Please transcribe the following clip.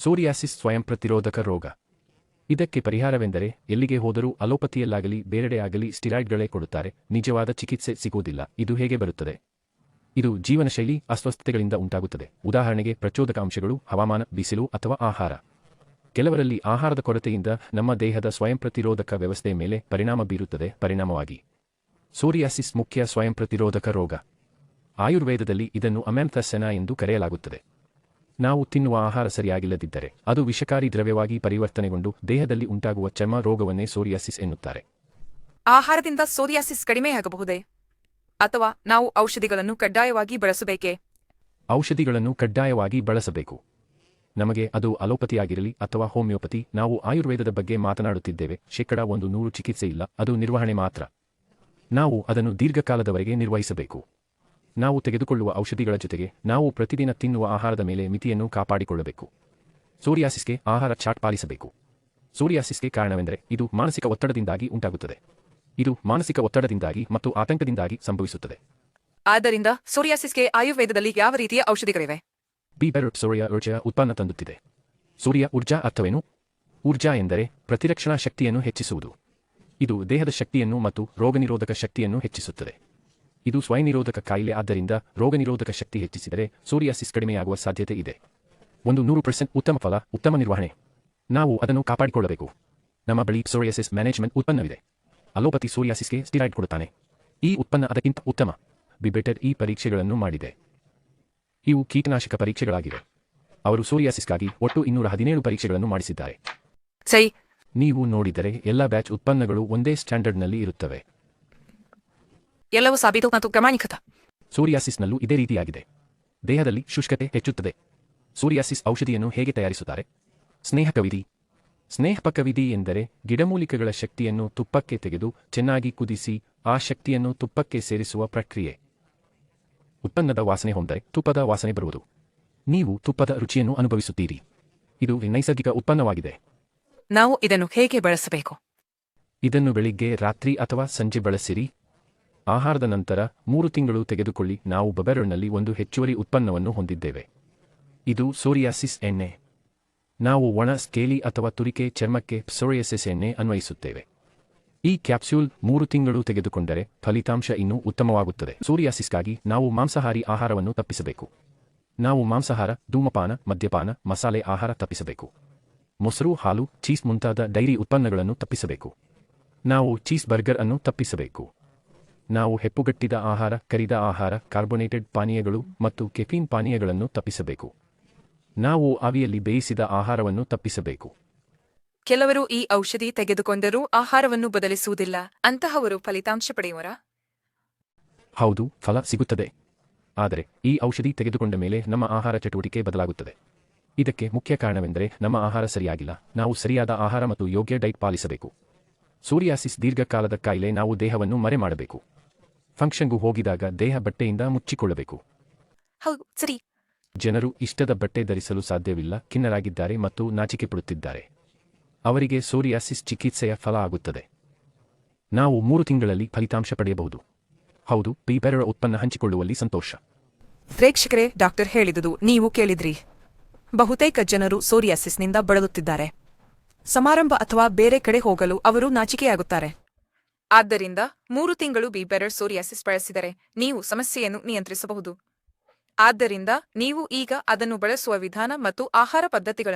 Psoriasis ಸ್ವಯಂ ಪ್ರತಿರೋಧಕ ರೋಗ. ಇದಕ್ಕೆ ಪರಿಹಾರವೆಂದರೆ ಎಲ್ಲಿಗೆ ಹೋದರೂ ಅಲೋಪತಿಯಲ್ಲಾಗಲಿ ಬೇರೆಡೆಯಾಗಲಿ ಸ್ಟಿರಾಯ್ಡ್ಗಳೇ ಕೊಡುತ್ತಾರೆ, ನಿಜವಾದ ಚಿಕಿತ್ಸೆ ಸಿಗುವುದಿಲ್ಲ. ಇದು ಹೇಗೆ ಬರುತ್ತದೆ? ಇದು ಜೀವನಶೈಲಿ ಅಸ್ವಸ್ಥತೆಗಳಿಂದ ಉಂಟಾಗುತ್ತದೆ. ಉದಾಹರಣೆಗೆ ಪ್ರಚೋದಕ ಅಂಶಗಳು, ಹವಾಮಾನ, ಬಿಸಿಲು ಅಥವಾ ಆಹಾರ. ಕೆಲವರಲ್ಲಿ ಆಹಾರದ ಕೊರತೆಯಿಂದ ನಮ್ಮ ದೇಹದ ಸ್ವಯಂ ಪ್ರತಿರೋಧಕ ವ್ಯವಸ್ಥೆಯ ಮೇಲೆ ಪರಿಣಾಮ ಬೀರುತ್ತದೆ. ಪರಿಣಾಮವಾಗಿ ಸೋರಿಯಾಸಿಸ್ ಮುಖ್ಯ ಸ್ವಯಂ ಪ್ರತಿರೋಧಕ ರೋಗ. ಆಯುರ್ವೇದದಲ್ಲಿ ಇದನ್ನು ಅಮ್ಯಾಂಥಸೆನಾ ಎಂದು ಕರೆಯಲಾಗುತ್ತದೆ. ನಾವು ತಿನ್ನುವ ಆಹಾರ ಸರಿಯಾಗಿಲ್ಲದಿದ್ದರೆ ಅದು ವಿಷಕಾರಿ ದ್ರವ್ಯವಾಗಿ ಪರಿವರ್ತನೆಗೊಂಡು ದೇಹದಲ್ಲಿ ಉಂಟಾಗುವ ಚರ್ಮ ರೋಗವನ್ನೇ ಸೋರಿಯಾಸಿಸ್ ಎನ್ನುತ್ತಾರೆ. ಆಹಾರದಿಂದ ಸೋರಿಯಾಸಿಸ್ ಕಡಿಮೆಯಾಗಬಹುದೇ? ಅಥವಾ ನಾವು ಔಷಧಿಗಳನ್ನು ಕಡ್ಡಾಯವಾಗಿ ಬಳಸಬೇಕೇ? ಔಷಧಿಗಳನ್ನು ಕಡ್ಡಾಯವಾಗಿ ಬಳಸಬೇಕು. ನಮಗೆ ಅದು ಅಲೋಪತಿಯಾಗಿರಲಿ ಅಥವಾ ಹೋಮಿಯೋಪತಿ, ನಾವು ಆಯುರ್ವೇದದ ಬಗ್ಗೆ ಮಾತನಾಡುತ್ತಿದ್ದೇವೆ. 100% ಚಿಕಿತ್ಸೆ ಇಲ್ಲ, ಅದು ನಿರ್ವಹಣೆ ಮಾತ್ರ. ನಾವು ಅದನ್ನು ದೀರ್ಘಕಾಲದವರೆಗೆ ನಿರ್ವಹಿಸಬೇಕು. ನಾವು ತೆಗೆದುಕೊಳ್ಳುವ ಔಷಧಿಗಳ ಜೊತೆಗೆ ನಾವು ಪ್ರತಿದಿನ ತಿನ್ನುವ ಆಹಾರದ ಮೇಲೆ ಮಿತಿಯನ್ನು ಕಾಪಾಡಿಕೊಳ್ಳಬೇಕು. ಸೋರಿಯಾಸಿಸ್ಗೆ ಆಹಾರ ಚಾರ್ಟ್ ಪಾಲಿಸಬೇಕು. ಸೋರಿಯಾಸಿಸ್ಗೆ ಕಾರಣವೆಂದರೆ ಇದು ಮಾನಸಿಕ ಒತ್ತಡದಿಂದಾಗಿ ಉಂಟಾಗುತ್ತದೆ. ಇದು ಮಾನಸಿಕ ಒತ್ತಡದಿಂದಾಗಿ ಮತ್ತು ಆತಂಕದಿಂದಾಗಿ ಸಂಭವಿಸುತ್ತದೆ. ಆದ್ದರಿಂದ ಸೋರಿಯಾಸಿಸ್ಗೆ ಆಯುರ್ವೇದದಲ್ಲಿ ಯಾವ ರೀತಿಯ ಔಷಧಿಗಳಿವೆ? ಸೋರಿಯಾ ಊರ್ಜಾ ಉತ್ಪನ್ನ ತಂದುತ್ತಿದೆ. ಸೂರ್ಯ ಊರ್ಜಾ ಅರ್ಥವೇನು? ಊರ್ಜಾ ಎಂದರೆ ಪ್ರತಿರಕ್ಷಣಾ ಶಕ್ತಿಯನ್ನು ಹೆಚ್ಚಿಸುವುದು. ಇದು ದೇಹದ ಶಕ್ತಿಯನ್ನು ಮತ್ತು ರೋಗನಿರೋಧಕ ಶಕ್ತಿಯನ್ನು ಹೆಚ್ಚಿಸುತ್ತದೆ. ಇದು ಸ್ವಯಂನಿರೋಧಕ ಕಾಯಿಲೆ, ಆದ್ದರಿಂದ ರೋಗನಿರೋಧಕ ಶಕ್ತಿ ಹೆಚ್ಚಿಸಿದರೆ ಸೋರಿಯಾಸಿಸ್ ಕಡಿಮೆಯಾಗುವ ಸಾಧ್ಯತೆ ಇದೆ. 100% ಉತ್ತಮ ಫಲ, ಉತ್ತಮ ನಿರ್ವಹಣೆ. ನಾವು ಅದನ್ನು ಕಾಪಾಡಿಕೊಳ್ಳಬೇಕು. ನಮ್ಮ ಬಳಿ ಸೋರಿಯಾಸಿಸ್ ಮ್ಯಾನೇಜ್ಮೆಂಟ್ ಉತ್ಪನ್ನವಿದೆ. ಅಲೋಪತಿ ಸೋರಿಯಾಸಿಸ್ಗೆ ಸ್ಟಿರಾಯ್ಡ್ ಕೊಡುತ್ತಾನೆ. ಈ ಉತ್ಪನ್ನ ಅದಕ್ಕಿಂತ ಉತ್ತಮ. ಬಿಬೆಟರ್ ಈ ಪರೀಕ್ಷೆಗಳನ್ನು ಮಾಡಿದೆ. ಇವು ಕೀಟನಾಶಕ ಪರೀಕ್ಷೆಗಳಾಗಿವೆ. ಅವರು ಸೋರಿಯಾಸಿಸ್ಗಾಗಿ ಒಟ್ಟು 217 ಪರೀಕ್ಷೆಗಳನ್ನು ಮಾಡಿಸಿದ್ದಾರೆ. ಸರಿ. ನೀವು ನೋಡಿದರೆ ಎಲ್ಲ ಬ್ಯಾಚ್ ಉತ್ಪನ್ನಗಳು ಒಂದೇ ಸ್ಟ್ಯಾಂಡರ್ಡ್ನಲ್ಲಿ ಇರುತ್ತವೆ. ಎಲ್ಲವೂ ಸಾಬೀತು ಮತ್ತು ಪ್ರಮಾಣಿಕತ. ಸೋರಿಯಾಸಿಸ್ನಲ್ಲೂ ಇದೇ ರೀತಿಯಾಗಿದೆ. ದೇಹದಲ್ಲಿ ಶುಷ್ಕತೆ ಹೆಚ್ಚುತ್ತದೆ. ಸೋರಿಯಾಸಿಸ್ ಔಷಧಿಯನ್ನು ಹೇಗೆ ತಯಾರಿಸುತ್ತಾರೆ? ಸ್ನೇಹಕ ವಿಧಿ. ಸ್ನೇಹಪಕ ವಿಧಿ ಎಂದರೆ ಗಿಡಮೂಲಿಕೆಗಳ ಶಕ್ತಿಯನ್ನು ತುಪ್ಪಕ್ಕೆ ತೆಗೆದು ಚೆನ್ನಾಗಿ ಕುದಿಸಿ ಆ ಶಕ್ತಿಯನ್ನು ತುಪ್ಪಕ್ಕೆ ಸೇರಿಸುವ ಪ್ರಕ್ರಿಯೆ. ಉತ್ಪನ್ನದ ವಾಸನೆ ಹೊಂದರೆ ತುಪ್ಪದ ವಾಸನೆ ಬರುವುದು. ನೀವು ತುಪ್ಪದ ರುಚಿಯನ್ನು ಅನುಭವಿಸುತ್ತೀರಿ. ಇದು ನೈಸರ್ಗಿಕ ಉತ್ಪನ್ನವಾಗಿದೆ. ನಾವು ಇದನ್ನು ಹೇಗೆ ಬಳಸಬೇಕು? ಇದನ್ನು ಬೆಳಿಗ್ಗೆ, ರಾತ್ರಿ ಅಥವಾ ಸಂಜೆ ಬಳಸಿರಿ. ಆಹಾರದ ನಂತರ 3 ತಿಂಗಳು ತೆಗೆದುಕೊಳ್ಳಿ. ನಾವು ಬಬೆರೊನ್ನಲ್ಲಿ ಒಂದು ಹೆಚ್ಚುವರಿ ಉತ್ಪನ್ನವನ್ನು ಹೊಂದಿದ್ದೇವೆ. ಇದು ಸೋರಿಯಾಸಿಸ್ ಎಣ್ಣೆ. ನಾವು ಒಣ ಸ್ಕೇಲಿ ಅಥವಾ ತುರಿಕೆ ಚರ್ಮಕ್ಕೆ ಸೋರಿಯಾಸಿಸ್ ಎಣ್ಣೆ ಅನ್ವಯಿಸುತ್ತೇವೆ. ಈ ಕ್ಯಾಪ್ಸ್ಯೂಲ್ 3 ತಿಂಗಳು ತೆಗೆದುಕೊಂಡರೆ ಫಲಿತಾಂಶ ಇನ್ನೂ ಉತ್ತಮವಾಗುತ್ತದೆ. ಸೋರಿಯಾಸಿಸ್ಗಾಗಿ ನಾವು ಮಾಂಸಾಹಾರಿ ಆಹಾರವನ್ನು ತಪ್ಪಿಸಬೇಕು. ನಾವು ಮಾಂಸಾಹಾರ, ಧೂಮಪಾನ, ಮದ್ಯಪಾನ, ಮಸಾಲೆ ಆಹಾರ ತಪ್ಪಿಸಬೇಕು. ಮೊಸರು, ಹಾಲು, ಚೀಸ್ ಮುಂತಾದ ಡೈರಿ ಉತ್ಪನ್ನಗಳನ್ನು ತಪ್ಪಿಸಬೇಕು. ನಾವು ಚೀಸ್ ಬರ್ಗರ್ ಅನ್ನು ತಪ್ಪಿಸಬೇಕು. ನಾವು ಹೆಪ್ಪುಗಟ್ಟಿದ ಆಹಾರ, ಕರಿದ ಆಹಾರ, ಕಾರ್ಬೋನೇಟೆಡ್ ಪಾನೀಯಗಳು ಮತ್ತು ಕೆಫೀನ್ ಪಾನೀಯಗಳನ್ನು ತಪ್ಪಿಸಬೇಕು. ನಾವು ಆವಿಯಲ್ಲಿ ಬೇಯಿಸಿದ ಆಹಾರವನ್ನು ತಪ್ಪಿಸಬೇಕು. ಕೆಲವರು ಈ ಔಷಧಿ ತೆಗೆದುಕೊಂಡರೂ ಆಹಾರವನ್ನು ಬದಲಿಸುವುದಿಲ್ಲ. ಅಂತಹವರು ಫಲಿತಾಂಶ ಪಡೆಯುವರಾ? ಹೌದು, ಫಲ ಸಿಗುತ್ತದೆ. ಆದರೆ ಈ ಔಷಧಿ ತೆಗೆದುಕೊಂಡ ಮೇಲೆ ನಮ್ಮ ಆಹಾರ ಚಟುವಟಿಕೆ ಬದಲಾಗುತ್ತದೆ. ಇದಕ್ಕೆ ಮುಖ್ಯ ಕಾರಣವೆಂದರೆ ನಮ್ಮ ಆಹಾರ ಸರಿಯಾಗಿಲ್ಲ. ನಾವು ಸರಿಯಾದ ಆಹಾರ ಮತ್ತು ಯೋಗ್ಯ ಡೈಟ್ ಪಾಲಿಸಬೇಕು. ಸೋರಿಯಾಸಿಸ್ ದೀರ್ಘಕಾಲದ ಕಾಯಿಲೆ. ನಾವು ದೇಹವನ್ನು ಮರೆ ಮಾಡಬೇಕು. ಫಂಕ್ಷನ್ಗೂ ಹೋಗಿದಾಗ ದೇಹ ಬಟ್ಟೆಯಿಂದ ಮುಚ್ಚಿಕೊಳ್ಳಬೇಕು. ಹೌದು, ಸರಿ. ಜನರು ಇಷ್ಟದ ಬಟ್ಟೆ ಧರಿಸಲು ಸಾಧ್ಯವಿಲ್ಲ, ಖಿನ್ನರಾಗಿದ್ದಾರೆ ಮತ್ತು ನಾಚಿಕೆ ಪಡುತ್ತಿದ್ದಾರೆ. ಅವರಿಗೆ ಸೋರಿಯಾಸಿಸ್ ಚಿಕಿತ್ಸೆಯ ಫಲ ಆಗುತ್ತದೆ. ನಾವು 3 ತಿಂಗಳಲ್ಲಿ ಫಲಿತಾಂಶ ಪಡೆಯಬಹುದು. ಹೌದು, ಬಿಬೆರೊ ಉತ್ಪನ್ನ ಹಂಚಿಕೊಳ್ಳುವಲ್ಲಿ ಸಂತೋಷ. ಪ್ರೇಕ್ಷಕರೇ, ಡಾಕ್ಟರ್ ಹೇಳಿದುದು ನೀವು ಕೇಳಿದ್ರಿ. ಬಹುತೇಕ ಜನರು ಸೋರಿಯಾಸಿಸ್ನಿಂದ ಬಳಲುತ್ತಿದ್ದಾರೆ. ಸಮಾರಂಭ ಅಥವಾ ಬೇರೆ ಕಡೆ ಹೋಗಲು ಅವರು ನಾಚಿಕೆಯಾಗುತ್ತಾರೆ. ಆದ್ದರಿಂದ 3 ತಿಂಗಳು ಬಿಬೆರೊ ಸೋರಿಯಾಸಿಸ್ ಬಳಸಿದರೆ ನೀವು ಸಮಸ್ಯೆಯನ್ನು ನಿಯಂತ್ರಿಸಬಹುದು. ಆದ್ದರಿಂದ ನೀವು ಈಗ ಅದನ್ನು ಬಳಸುವ ವಿಧಾನ ಮತ್ತು ಆಹಾರ ಪದ್ಧತಿಗಳನ್ನು